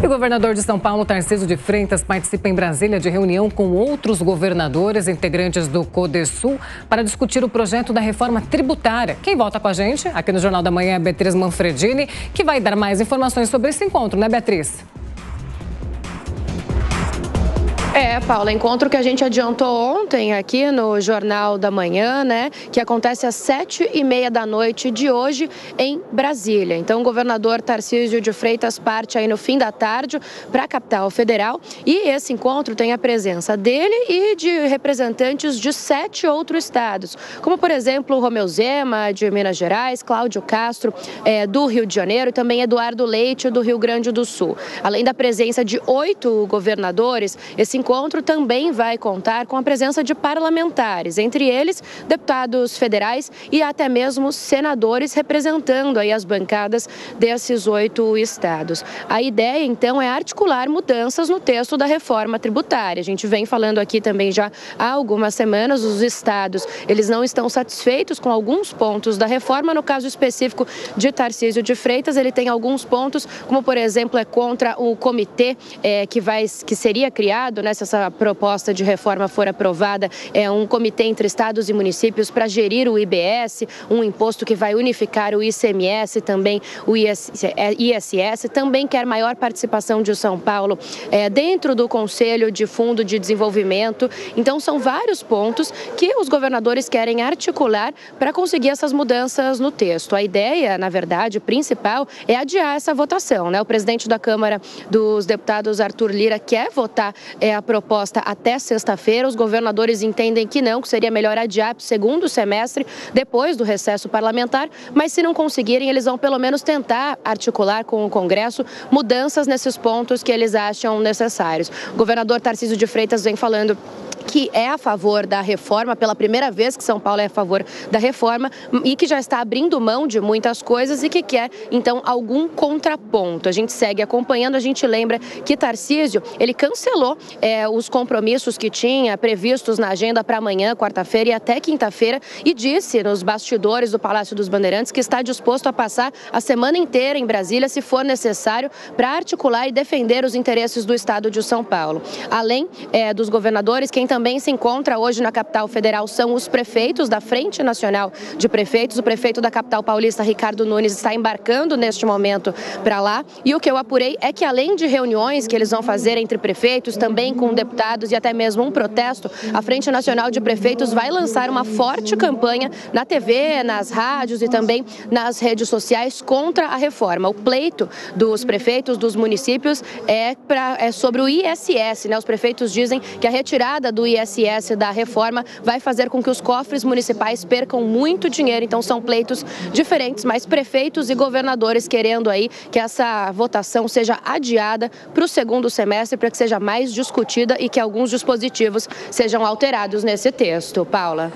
E o governador de São Paulo, Tarcísio de Freitas, participa em Brasília de reunião com outros governadores integrantes do CODESUL para discutir o projeto da reforma tributária. Quem volta com a gente aqui no Jornal da Manhã é a Beatriz Manfredini, que vai dar mais informações sobre esse encontro, né, Beatriz? Paula, encontro que a gente adiantou ontem aqui no Jornal da Manhã, né? Que acontece às 7h30 da noite de hoje em Brasília. Então, o governador Tarcísio de Freitas parte aí no fim da tarde para a capital federal. E esse encontro tem a presença dele e de representantes de 7 outros estados, como, por exemplo, Romeu Zema, de Minas Gerais, Cláudio Castro, do Rio de Janeiro, e também Eduardo Leite, do Rio Grande do Sul. Além da presença de 8 governadores, esse encontro também vai contar com a presença de parlamentares, entre eles deputados federais e até mesmo senadores representando aí as bancadas desses 8 estados. A ideia, então, é articular mudanças no texto da reforma tributária. A gente vem falando aqui também já há algumas semanas, os estados, eles não estão satisfeitos com alguns pontos da reforma. No caso específico de Tarcísio de Freitas, ele tem alguns pontos, como, por exemplo, é contra o comitê que seria criado, né, se essa proposta de reforma for aprovada, é um comitê entre estados e municípios para gerir o IBS, um imposto que vai unificar o ICMS, também o ISS, também quer maior participação de São Paulo dentro do Conselho de Fundo de Desenvolvimento. Então, são vários pontos que os governadores querem articular para conseguir essas mudanças no texto. A ideia, na verdade, principal é adiar essa votação, né? O presidente da Câmara dos Deputados, Arthur Lira, quer votar a proposta até sexta-feira. Os governadores entendem que não, que seria melhor adiar para o segundo semestre, depois do recesso parlamentar, mas se não conseguirem, eles vão pelo menos tentar articular com o Congresso mudanças nesses pontos que eles acham necessários. O governador Tarcísio de Freitas vem falando que é a favor da reforma, pela primeira vez que São Paulo é a favor da reforma e que já está abrindo mão de muitas coisas e que quer, então, algum contraponto. A gente segue acompanhando, a gente lembra que Tarcísio, ele cancelou os compromissos que tinha previstos na agenda para amanhã, quarta-feira e até quinta-feira, e disse nos bastidores do Palácio dos Bandeirantes que está disposto a passar a semana inteira em Brasília, se for necessário, para articular e defender os interesses do estado de São Paulo. Além dos governadores, quem também se encontra hoje na capital federal são os prefeitos da Frente Nacional de Prefeitos. O prefeito da capital paulista, Ricardo Nunes, está embarcando neste momento para lá. E o que eu apurei é que, além de reuniões que eles vão fazer entre prefeitos, também com deputados e até mesmo um protesto, a Frente Nacional de Prefeitos vai lançar uma forte campanha na TV, nas rádios e também nas redes sociais contra a reforma. O pleito dos prefeitos dos municípios é sobre o ISS, né? Os prefeitos dizem que a retirada do ISS da reforma vai fazer com que os cofres municipais percam muito dinheiro. Então, são pleitos diferentes, mas prefeitos e governadores querendo aí que essa votação seja adiada para o segundo semestre, para que seja mais discutida e que alguns dispositivos sejam alterados nesse texto. Paula.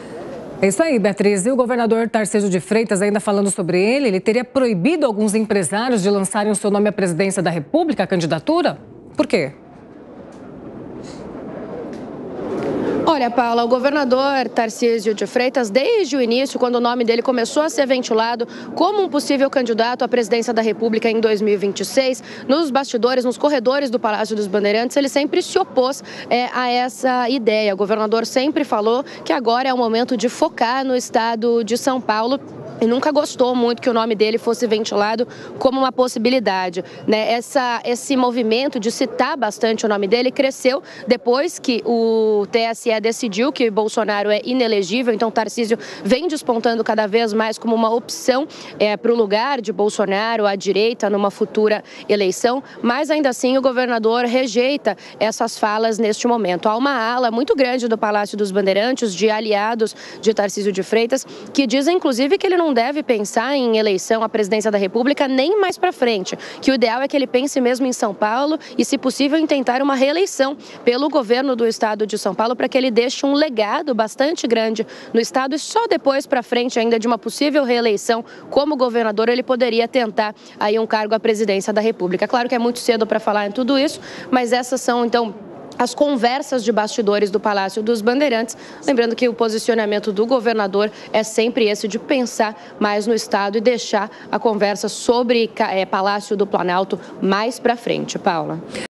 É isso aí, Beatriz. E o governador Tarcísio de Freitas, ainda falando sobre ele teria proibido alguns empresários de lançarem o seu nome à presidência da República, a candidatura? Por quê? Olha, Paula, o governador Tarcísio de Freitas, desde o início, quando o nome dele começou a ser ventilado como um possível candidato à presidência da República em 2026, nos bastidores, nos corredores do Palácio dos Bandeirantes, ele sempre se opôs a essa ideia. O governador sempre falou que agora é o momento de focar no estado de São Paulo e nunca gostou muito que o nome dele fosse ventilado como uma possibilidade, né? Esse movimento de citar bastante o nome dele cresceu depois que o TSE decidiu que Bolsonaro é inelegível. Então, Tarcísio vem despontando cada vez mais como uma opção para o lugar de Bolsonaro à direita numa futura eleição, mas ainda assim o governador rejeita essas falas neste momento. Há uma ala muito grande do Palácio dos Bandeirantes, de aliados de Tarcísio de Freitas, que dizem inclusive que ele não deve pensar em eleição à presidência da República nem mais para frente, que o ideal é que ele pense mesmo em São Paulo e, se possível, em tentar uma reeleição pelo governo do estado de São Paulo, para que ele deixe um legado bastante grande no estado e só depois para frente ainda de uma possível reeleição como governador ele poderia tentar aí um cargo à presidência da República. Claro que é muito cedo para falar em tudo isso, mas essas são então as conversas de bastidores do Palácio dos Bandeirantes. Lembrando que o posicionamento do governador é sempre esse de pensar mais no Estado e deixar a conversa sobre Palácio do Planalto mais para frente. Paula.